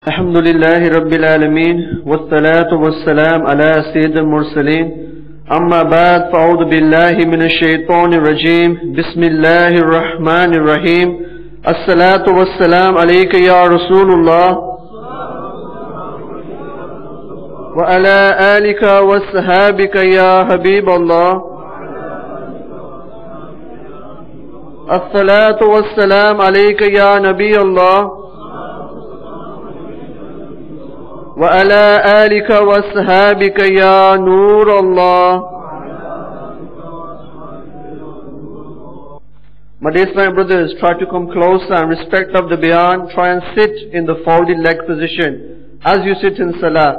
الحمد لله رب العالمين والصلاة والسلام على سيد المرسلين أما بعد فأعوذ بالله من الشيطان الرجيم بسم الله الرحمن الرحيم الصلاة والسلام عليك يا رسول الله وعلى آلك وصحابك يا حبيب الله الصلاة والسلام عليك يا نبي الله وعلى آلك وصحابك يا نور الله. My dear Islamic brothers, try to come closer and respect of the bayan. Try and sit in the folded leg position as you sit in salah.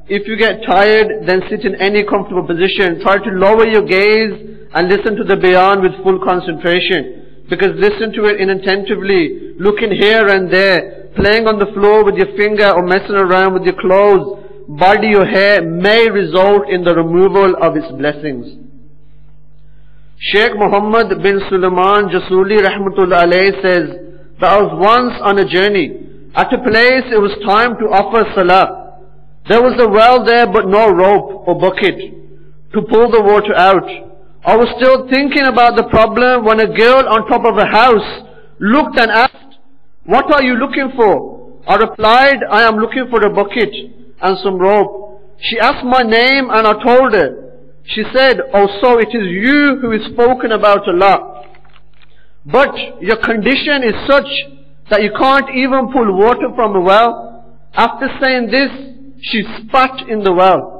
If you get tired, then sit in any comfortable position. Try to lower your gaze and listen to the bayan with full concentration. Because listen to it inattentively, looking here and there, playing on the floor with your finger or messing around with your clothes, body or hair may result in the removal of its blessings. Sheikh Muhammad bin Sulaiman Jasuli Rahmatullah Alayhi says that I was once on a journey. At a place it was time to offer salah. There was a well there but no rope or bucket to pull the water out. I was still thinking about the problem when a girl on top of a house looked and asked, "What are you looking for?" I replied, "I am looking for a bucket and some rope." She asked my name and I told her. She said, "Oh, so it is you who is spoken about a lot. But your condition is such that you can't even pull water from a well." After saying this, she spat in the well.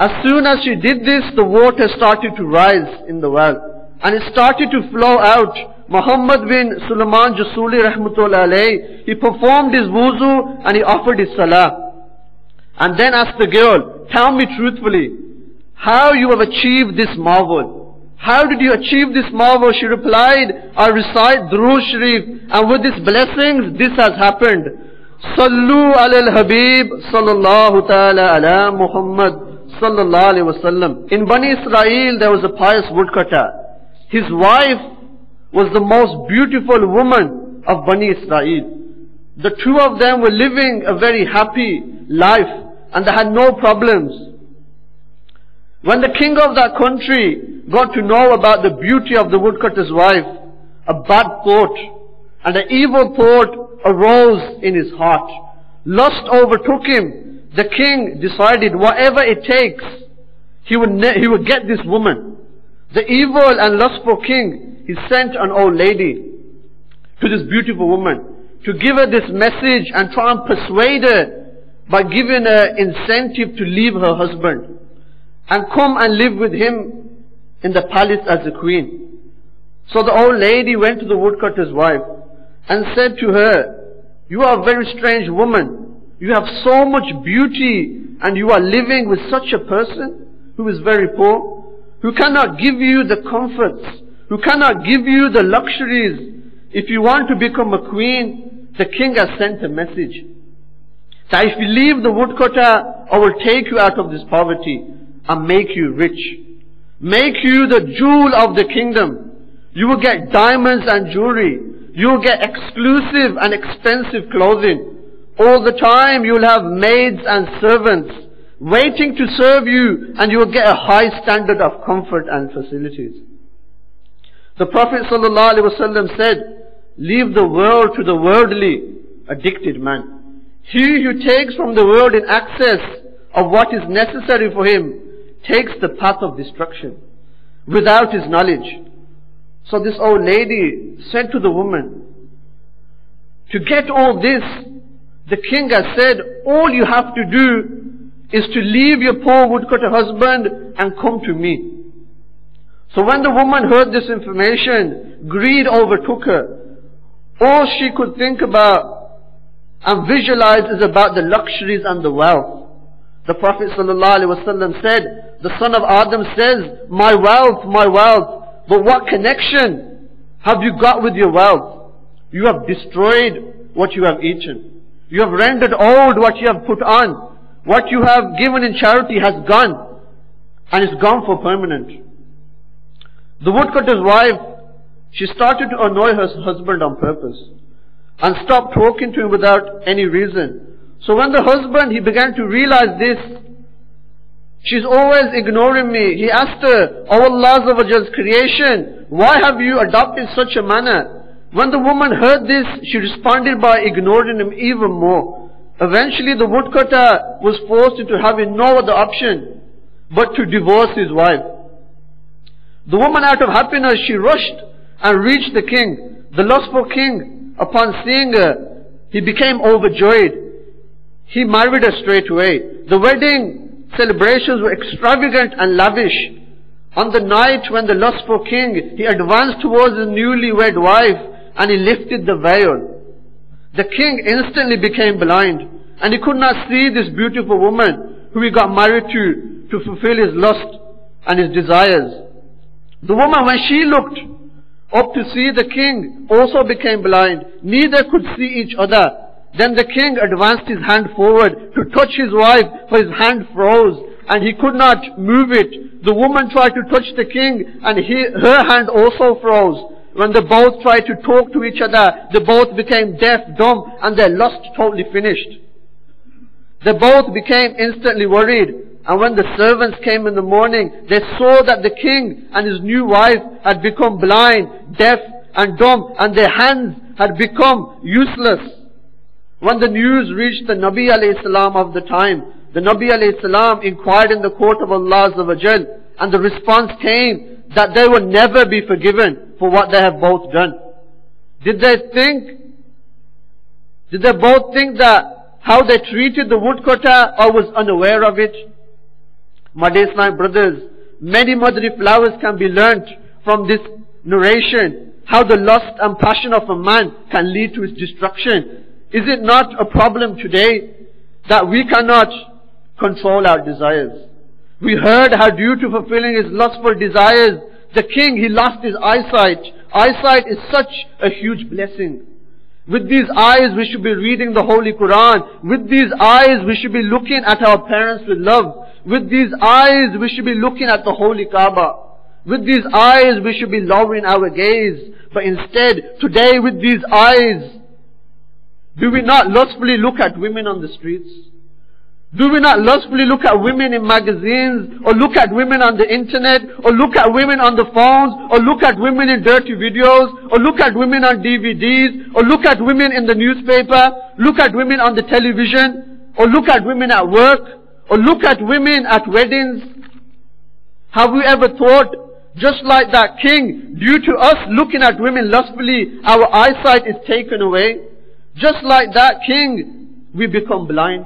As soon as she did this, the water started to rise in the well and it started to flow out. Muhammad bin Sulaiman Jasuli Rahmatullah Alayhi, he performed his wuzu and he offered his salah. And then asked the girl, "Tell me truthfully, how you have achieved this marvel? How did you achieve this marvel?" She replied, "I recite Durood Sharif and with these blessings this has happened. Sallu ala al-Habib sallallahu ta'ala ala Muhammad sallallahu alayhi wa sallam." In Bani Israel there was a pious woodcutter. His wife was the most beautiful woman of Bani Israel. The two of them were living a very happy life and they had no problems. When the king of that country got to know about the beauty of the woodcutter's wife, a bad thought and an evil thought arose in his heart. Lust overtook him. The king decided whatever it takes, he would get this woman. The evil and lustful king, he sent an old lady to this beautiful woman to give her this message and try and persuade her by giving her incentive to leave her husband and come and live with him in the palace as a queen. So the old lady went to the woodcutter's wife and said to her, "You are a very strange woman. You have so much beauty and you are living with such a person who is very poor, who cannot give you the comforts, who cannot give you the luxuries. If you want to become a queen, the king has sent a message that if you leave the woodcutter, I will take you out of this poverty and make you rich, make you the jewel of the kingdom. You will get diamonds and jewelry. You will get exclusive and expensive clothing. All the time you will have maids and servants waiting to serve you, and you will get a high standard of comfort and facilities." The Prophet ﷺ said, "Leave the world to the worldly, addicted man. He who takes from the world in excess of what is necessary for him takes the path of destruction without his knowledge." So this old lady said to the woman, "To get all this, the king has said, all you have to do is to leave your poor woodcutter husband and come to me." So when the woman heard this information, greed overtook her. All she could think about and visualize is about the luxuries and the wealth. The Prophet ﷺ said, the son of Adam says, my wealth, but what connection have you got with your wealth? You have destroyed what you have eaten. You have rendered old what you have put on. What you have given in charity has gone, and it's gone for permanent. The woodcutter's wife, she started to annoy her husband on purpose. and stopped talking to him without any reason. So when the husband, he began to realize this, she's always ignoring me. He asked her, "O Allah's creation, why have you adopted such a manner?" When the woman heard this, she responded by ignoring him even more. Eventually the woodcutter was forced into having no other option but to divorce his wife. The woman, out of happiness, she rushed and reached the king. The lustful king, upon seeing her, he became overjoyed. He married her straight away. The wedding celebrations were extravagant and lavish. On the night when the lustful king, he advanced towards his newlywed wife and he lifted the veil, the king instantly became blind and he could not see this beautiful woman who he got married to fulfill his lust and his desires. The woman, when she looked up to see the king, also became blind. Neither could see each other. Then the king advanced his hand forward to touch his wife, for his hand froze and he could not move it. The woman tried to touch the king and her hand also froze. When they both tried to talk to each other, they both became deaf, dumb, and their lust totally finished. They both became instantly worried. And when the servants came in the morning, they saw that the king and his new wife had become blind, deaf, and dumb, and their hands had become useless. When the news reached the Nabi alayhi salam of the time, the Nabi alayhi salam inquired in the court of Allah Azza wa Jal, and the response came that they will never be forgiven for what they have both done. Did they both think that how they treated the woodcutter, or was unaware of it? My dear Islamic brothers, many motherly flowers can be learnt from this narration, how the lust and passion of a man can lead to his destruction. Is it not a problem today that we cannot control our desires? We heard how due to fulfilling his lustful desires, the king, he lost his eyesight. Eyesight is such a huge blessing. With these eyes we should be reading the Holy Quran. With these eyes we should be looking at our parents with love. With these eyes we should be looking at the Holy Kaaba. With these eyes we should be lowering our gaze. But instead, today with these eyes, do we not lustfully look at women on the streets? Do we not lustfully look at women in magazines, or look at women on the internet, or look at women on the phones, or look at women in dirty videos, or look at women on DVDs, or look at women in the newspaper, look at women on the television, or look at women at work, or look at women at weddings? Have we ever thought, just like that king, due to us looking at women lustfully, our eyesight is taken away? Just like that king, we become blind.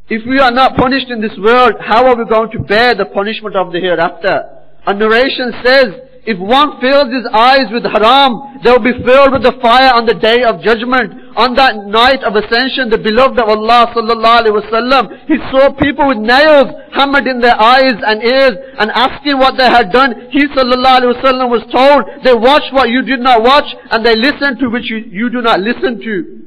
If we are not punished in this world, how are we going to bear the punishment of the hereafter? A narration says, if one fills his eyes with haram, they will be filled with the fire on the day of judgment. On that night of ascension, the beloved of Allah sallallahu alaihi wasallam, he saw people with nails hammered in their eyes and ears and asking what they had done. He sallallahu alaihi wasallam was told, they watched what you did not watch and they listened to which you do not listen to.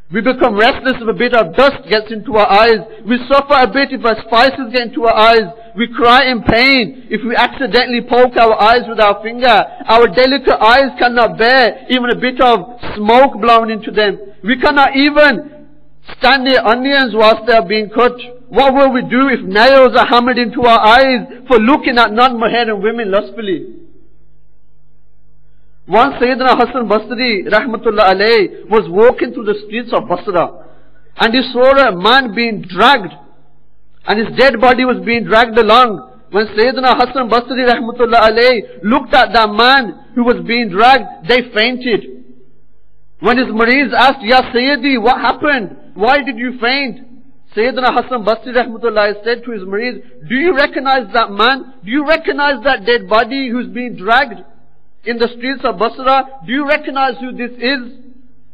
We become restless if a bit of dust gets into our eyes. We suffer a bit if our spices get into our eyes. We cry in pain if we accidentally poke our eyes with our finger. Our delicate eyes cannot bear even a bit of smoke blown into them. We cannot even stand near onions whilst they are being cut. What will we do if nails are hammered into our eyes for looking at non-Muharram women lustfully? Once Sayyidina Hassan Basri rahmatullah alayhi was walking through the streets of Basra, and he saw a man being dragged, and his dead body was being dragged along. When Sayyidina Hassan Basri rahmatullah alayhi looked at that man who was being dragged, they fainted. When his Mariz asked, Ya Sayyidi, what happened? Why did you faint? Sayyidina Hassan Basri rahmatullah alayhi said to his Mariz, do you recognize that man? Do you recognize that dead body who's being dragged in the streets of Basra? Do you recognize who this is?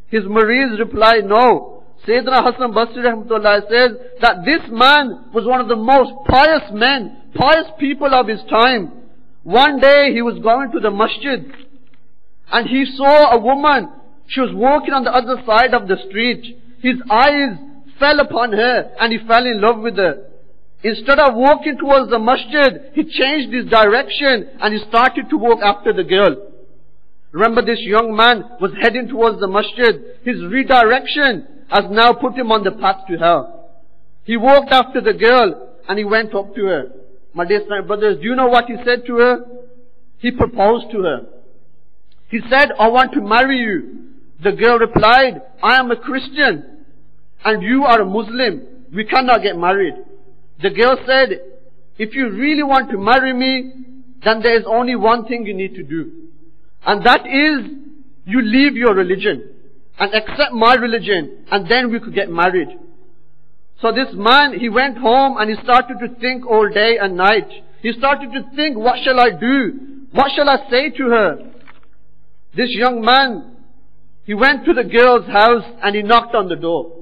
His Mariz replied, no. Sayyidina Hassan Basri rahmatullah says that this man was one of the most pious men, pious people of his time. One day he was going to the masjid and he saw a woman. She was walking on the other side of the street. His eyes fell upon her and he fell in love with her. Instead of walking towards the masjid, he changed his direction and he started to walk after the girl. Remember, this young man was heading towards the masjid. His redirection has now put him on the path to hell. He walked after the girl and he went up to her. My dear brothers, do you know what he said to her? He proposed to her. He said, I want to marry you. The girl replied, I am a Christian and you are a Muslim. We cannot get married. The girl said, if you really want to marry me, then there is only one thing you need to do. And that is, you leave your religion and accept my religion, and then we could get married. So this man, he went home and he started to think all day and night. He started to think, what shall I do? What shall I say to her? This young man, he went to the girl's house and he knocked on the door.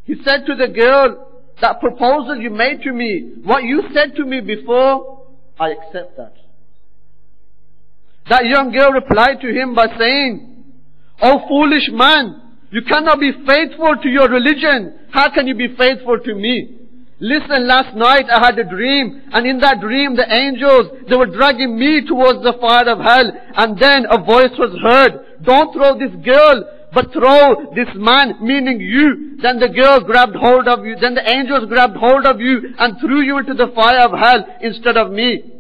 He said to the girl, that proposal you made to me, what you said to me before, I accept that. That young girl replied to him by saying, "Oh foolish man, you cannot be faithful to your religion. How can you be faithful to me? Listen, last night I had a dream, and in that dream the angels, they were dragging me towards the fire of hell, and then a voice was heard, don't throw this girl, but throw this man," meaning you. Then the girl grabbed hold of you, then the angels grabbed hold of you and threw you into the fire of hell instead of me.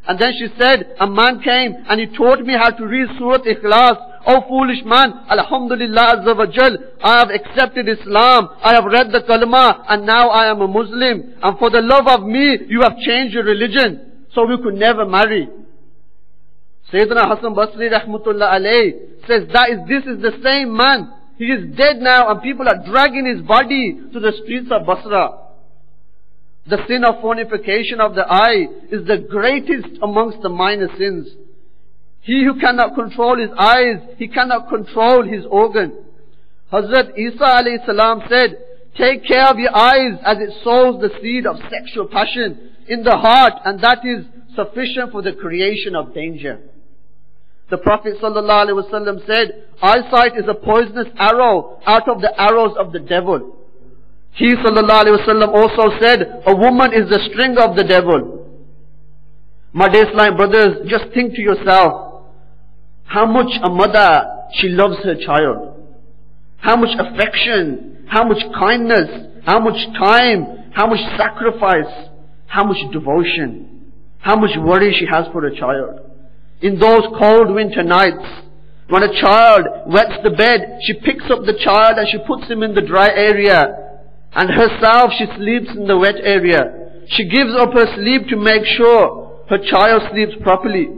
And then she said, a man came and he taught me how to read Surah Ikhlas. "Oh foolish man, Alhamdulillah Azza wa Jal, I have accepted Islam, I have read the Kalma, and now I am a Muslim. And for the love of me, you have changed your religion, so we could never marry." Sayyidina Hasan Basri Rahmatullah Alayh says this is the same man. He is dead now and people are dragging his body to the streets of Basra. The sin of fornication of the eye is the greatest amongst the minor sins. He who cannot control his eyes, he cannot control his organ. Hazrat Isa alayhi salam said, "Take care of your eyes as it sows the seed of sexual passion in the heart, and that is sufficient for the creation of danger." The Prophet sallallahu alaihi wasallam said, eyesight is a poisonous arrow out of the arrows of the devil. He sallallahu alaihi wasallam also said, a woman is the string of the devil. My dear Islamic brothers, just think to yourself, how much a mother, she loves her child. How much affection, how much kindness, how much time, how much sacrifice, how much devotion, how much worry she has for her child. In those cold winter nights, when a child wets the bed, she picks up the child and she puts him in the dry area. And herself, she sleeps in the wet area. She gives up her sleep to make sure her child sleeps properly.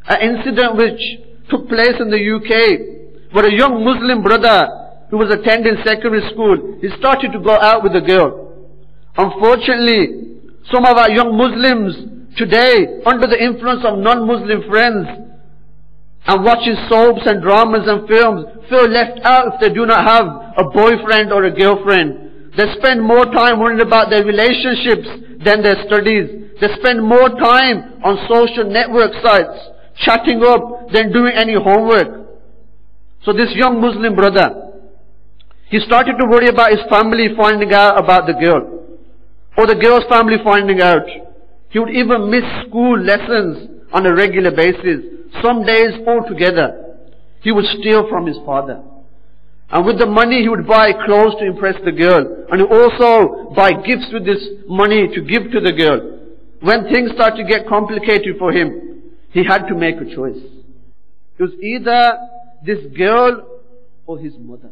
An incident which took place in the UK, where a young Muslim brother who was attending secondary school, he started to go out with a girl. Unfortunately, some of our young Muslims today, under the influence of non-Muslim friends and watching soaps and dramas and films, feel left out if they do not have a boyfriend or a girlfriend. They spend more time worrying about their relationships than their studies. They spend more time on social network sites, chatting up, than doing any homework. So this young Muslim brother, he started to worry about his family finding out about the girl, or the girl's family finding out. He would even miss school lessons on a regular basis. Some days altogether, he would steal from his father. And with the money, he would buy clothes to impress the girl. And he would also buy gifts with this money to give to the girl. When things started to get complicated for him, he had to make a choice. It was either this girl or his mother.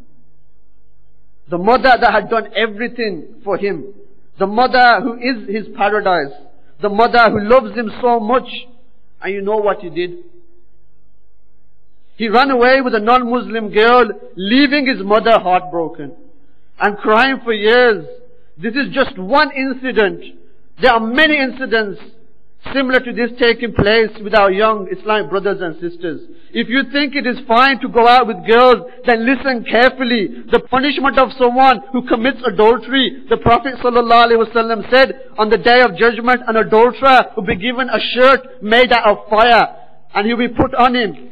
The mother that had done everything for him. The mother who is his paradise. The mother who loves him so much. And you know what he did? He ran away with a non-Muslim girl, leaving his mother heartbroken and crying for years. This is just one incident. There are many incidents similar to this taking place with our young Islamic brothers and sisters. If you think it is fine to go out with girls, then listen carefully. The punishment of someone who commits adultery, the Prophet ﷺ said, on the day of judgment, an adulterer will be given a shirt made out of fire, and he will be put on him.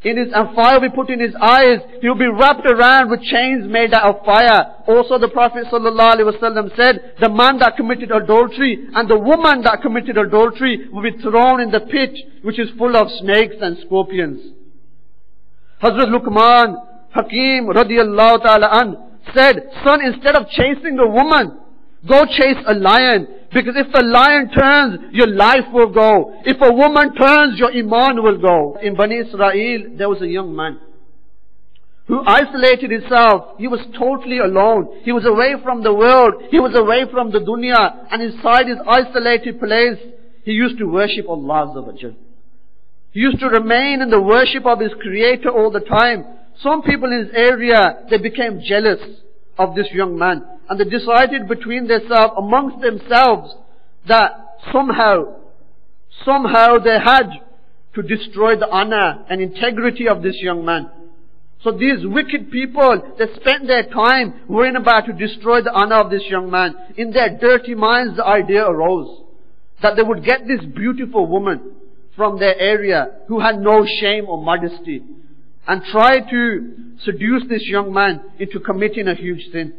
And fire will be put in his eyes. He will be wrapped around with chains made out of fire. Also the Prophet ﷺ said, the man that committed adultery and the woman that committed adultery will be thrown in the pit, which is full of snakes and scorpions. Hazrat Luqman Hakim radiyallahu ta'ala an said, son, instead of chasing a woman, go chase a lion. Because if the lion turns, your life will go. If a woman turns, your iman will go. In Bani Israel, there was a young man who isolated himself. He was totally alone. He was away from the world. He was away from the dunya. And inside his isolated place, he used to worship Allah Azza wa Jal. He used to remain in the worship of his Creator all the time. Some people in his area, they became jealous of this young man. And they decided between themselves, amongst themselves, that somehow they had to destroy the honor and integrity of this young man. So these wicked people, they spent their time worrying about to destroy the honor of this young man. In their dirty minds, the idea arose that they would get this beautiful woman from their area who had no shame or modesty and try to seduce this young man into committing a huge sin.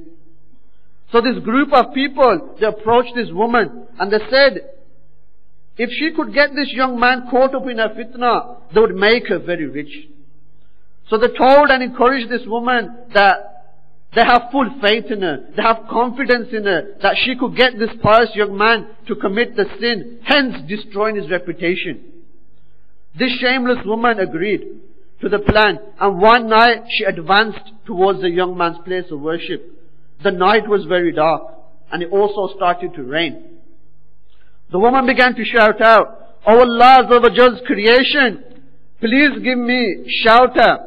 So this group of people, they approached this woman and they said, if she could get this young man caught up in a fitna, they would make her very rich. So they told and encouraged this woman that they have full faith in her, they have confidence in her, that she could get this pious young man to commit the sin, hence destroying his reputation. This shameless woman agreed to the plan, and one night she advanced towards the young man's place of worship. The night was very dark, and it also started to rain. The woman began to shout out, "O Allah Azza wa Jal's creation, please give me shelter."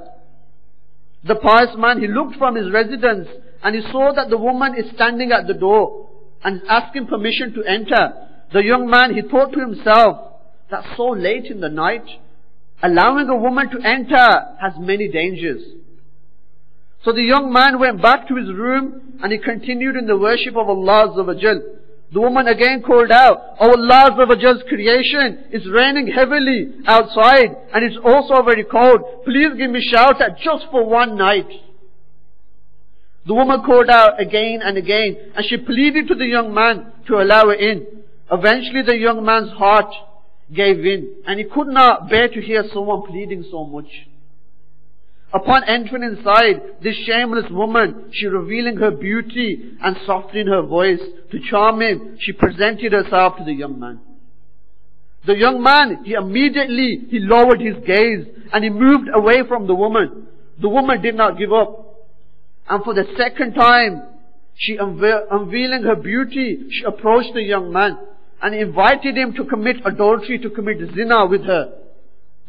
The pious man, he looked from his residence and he saw that the woman is standing at the door and is asking permission to enter. The young man, he thought to himself, that so late in the night, allowing a woman to enter has many dangers. So the young man went back to his room and he continued in the worship of Allah Azza wa Jal. The woman again called out, "O Allah Azza wa Jal's creation, it's raining heavily outside and it's also very cold. Please give me shelter just for one night." The woman called out again and again and she pleaded to the young man to allow her in. Eventually the young man's heart gave in and he could not bear to hear someone pleading so much. Upon entering inside, this shameless woman, she revealing her beauty and softening her voice to charm him, she presented herself to the young man. The young man, he lowered his gaze and he moved away from the woman. The woman did not give up. And for the second time, she unveiling her beauty, she approached the young man and invited him to commit adultery, to commit zina with her.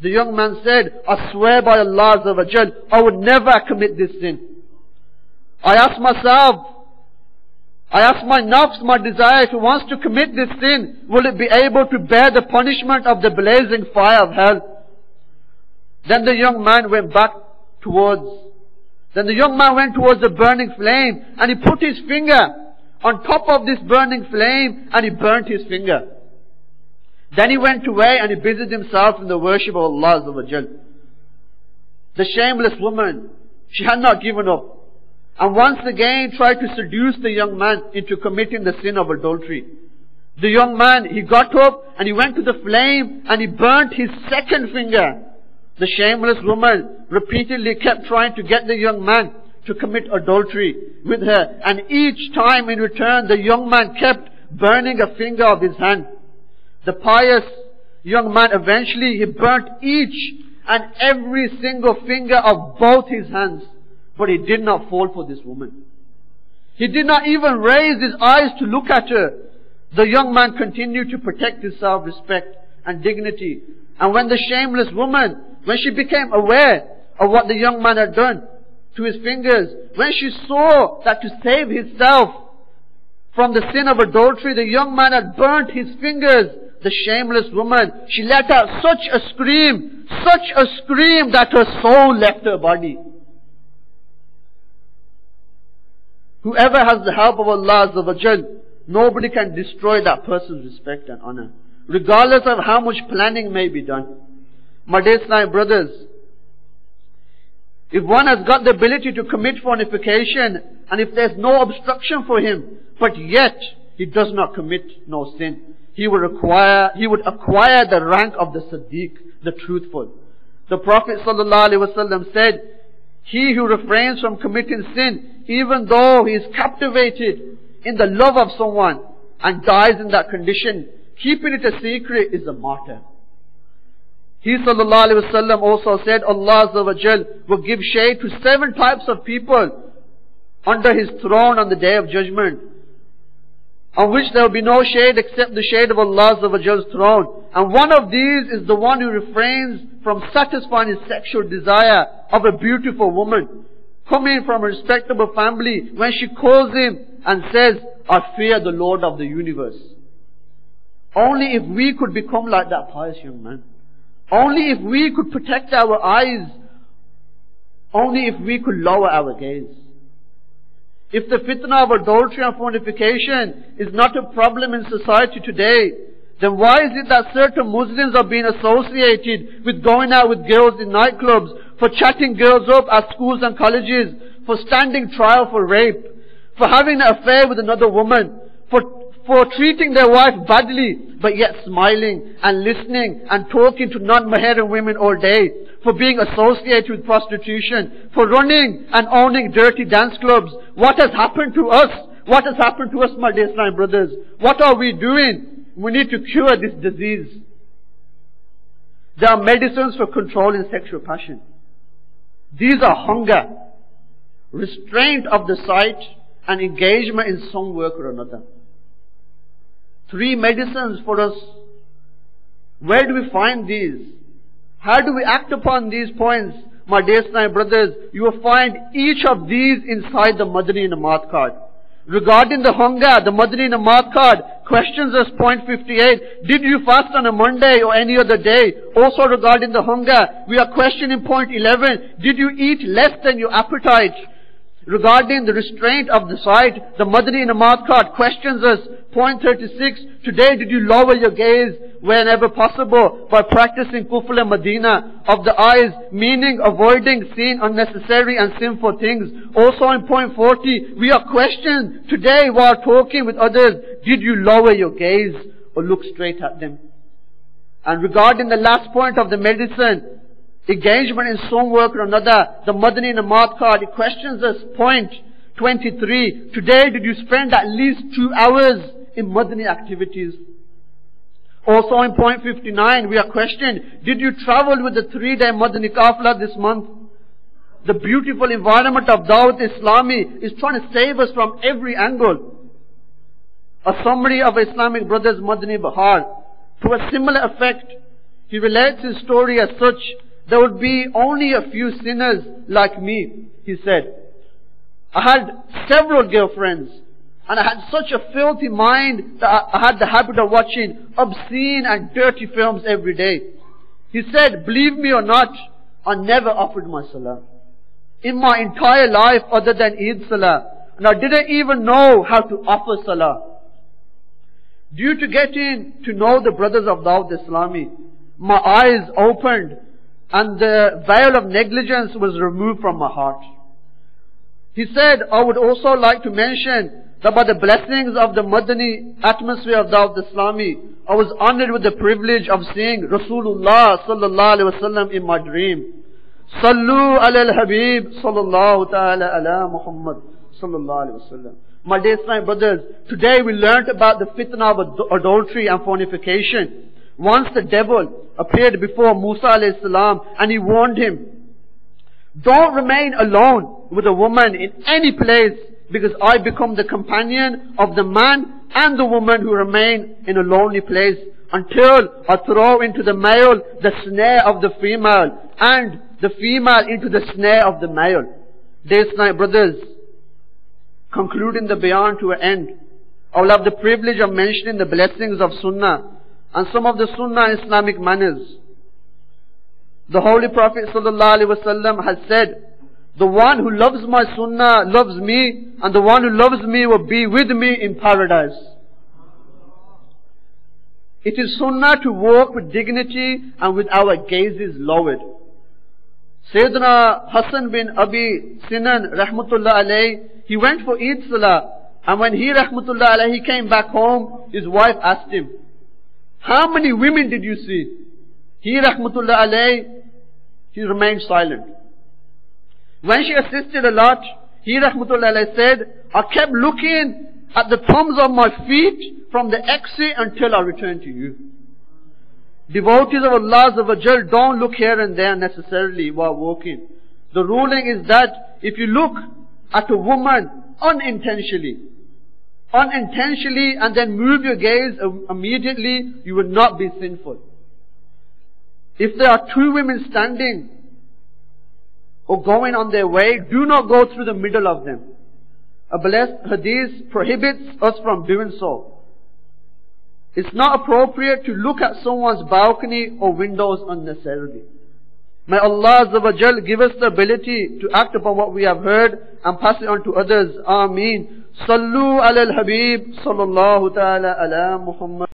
The young man said, "I swear by Allah Azza wa Jal, I would never commit this sin." I asked my nafs, my desire, if it wants to commit this sin, will it be able to bear the punishment of the blazing fire of hell? Then the young man went towards the burning flame and he put his finger on top of this burning flame and he burnt his finger. Then he went away and he busied himself in the worship of Allah Azza wa Jal. The shameless woman, she had not given up and once again tried to seduce the young man into committing the sin of adultery. The young man, he got up and he went to the flame and he burnt his second finger. The shameless woman repeatedly kept trying to get the young man to commit adultery with her, and each time in return the young man kept burning a finger of his hand. The pious young man eventually he burnt each and every single finger of both his hands, but he did not fall for this woman. He did not even raise his eyes to look at her. The young man continued to protect his self-respect and dignity. And when the shameless woman, when she became aware of what the young man had done to his fingers, when she saw that to save himself from the sin of adultery, the young man had burnt his fingers, the shameless woman, she let out such a scream that her soul left her body. Whoever has the help of Allah Azza wa Jal, nobody can destroy that person's respect and honor, regardless of how much planning may be done. My dear Islamic brothers, if one has got the ability to commit fornication, and if there's no obstruction for him, but yet he does not commit no sin, he would acquire the rank of the Siddiq, the truthful. The Prophet ﷺ said, he who refrains from committing sin, even though he is captivated in the love of someone and dies in that condition, keeping it a secret, is a martyr. He ﷺ also said, Allah Azza wa Jal will give shade to 7 types of people under His throne on the Day of Judgment, on which there will be no shade except the shade of Allah Azza wa Jal's throne. And one of these is the one who refrains from satisfying his sexual desire of a beautiful woman, coming from a respectable family, when she calls him and says, I fear the Lord of the universe. Only if we could become like that pious young man. Only if we could protect our eyes. Only if we could lower our gaze. If the fitna of adultery and fornication is not a problem in society today, then why is it that certain Muslims are being associated with going out with girls in nightclubs, for chatting girls up at schools and colleges, for standing trial for rape, for having an affair with another woman, for treating their wife badly, but yet smiling and listening and talking to non-Mahram women all day, for being associated with prostitution, for running and owning dirty dance clubs? What has happened to us? What has happened to us, my dear Islam brothers? What are we doing? We need to cure this disease. There are medicines for controlling sexual passion. These are hunger, restraint of the sight, and engagement in some work or another. 3 medicines for us. Where do we find these? How do we act upon these points? My dear Islam brothers, you will find each of these inside the Madani Namat card. Regarding the hunger, the Madani Namat card questions us, point 58, did you fast on a Monday or any other day? Also regarding the hunger, we are questioning point 11, did you eat less than your appetite? Regarding the restraint of the sight, the Madani Namat card questions us, point 36, today did you lower your gaze whenever possible by practicing Kufl Madina of the eyes, meaning avoiding seeing unnecessary and sinful things. Also in point 40, we are questioned today while talking with others, did you lower your gaze or look straight at them? And regarding the last point of the medicine, engagement in some work or another, the Madani Namat card, it questions us, point 23, today did you spend at least 2 hours in Madani activities? Also in point 59, we are questioned, did you travel with the 3-day Madani Qafla this month? The beautiful environment of Dawat Islami is trying to save us from every angle. A summary of Islamic Brothers Madani Bahar, to a similar effect. He relates his story as such, there would be only a few sinners like me, he said. I had several girlfriends, and I had such a filthy mind that I had the habit of watching obscene and dirty films every day. He said, believe me or not, I never offered my salah in my entire life other than Eid Salah, and I didn't even know how to offer salah. Due to getting to know the brothers of Dawat Islami, my eyes opened and the veil of negligence was removed from my heart. He said, I would also like to mention that by the blessings of the Madani atmosphere of Dawat Islami, I was honored with the privilege of seeing Rasulullah sallallahu alaihi wasallam in my dream. Sallu ala al-Habib sallallahu ta'ala ala Muhammad sallallahu alaihi wasallam. My dear Islam brothers, today we learnt about the fitna of adultery and fornication. Once the devil appeared before Musa alayhi salam and he warned him, don't remain alone with a woman in any place, because I become the companion of the man and the woman who remain in a lonely place until I throw into the male the snare of the female and the female into the snare of the male. Dear Islam brothers, concluding the bayan to an end, I will have the privilege of mentioning the blessings of Sunnah and some of the Sunnah Islamic manners. The Holy Prophet ﷺ has said, the one who loves my Sunnah loves me, and the one who loves me will be with me in paradise. It is Sunnah to walk with dignity and with our gazes lowered. Sayyidina Hassan bin Abi Sinan rahmatullah alayhi, he went for Eid Salah, and when he rahmatullah alayhi, he came back home, his wife asked him, how many women did you see? He rahmatullah alayhi, He remained silent. When she assisted a lot, he rahmatullah alayhi said, I kept looking at the thumbs of my feet from the exit until I returned to you. Devotees of Allah Azza wa Jal don't look here and there necessarily while walking. The ruling is that if you look at a woman unintentionally and then move your gaze immediately, you will not be sinful. If there are two women standing or going on their way, do not go through the middle of them. A blessed hadith prohibits us from doing so. It's not appropriate to look at someone's balcony or windows unnecessarily. May Allah Azza wa Jal give us the ability to act upon what we have heard and pass it on to others. Ameen. Sallu ala al-Habib sallallahu ta'ala ala Muhammad.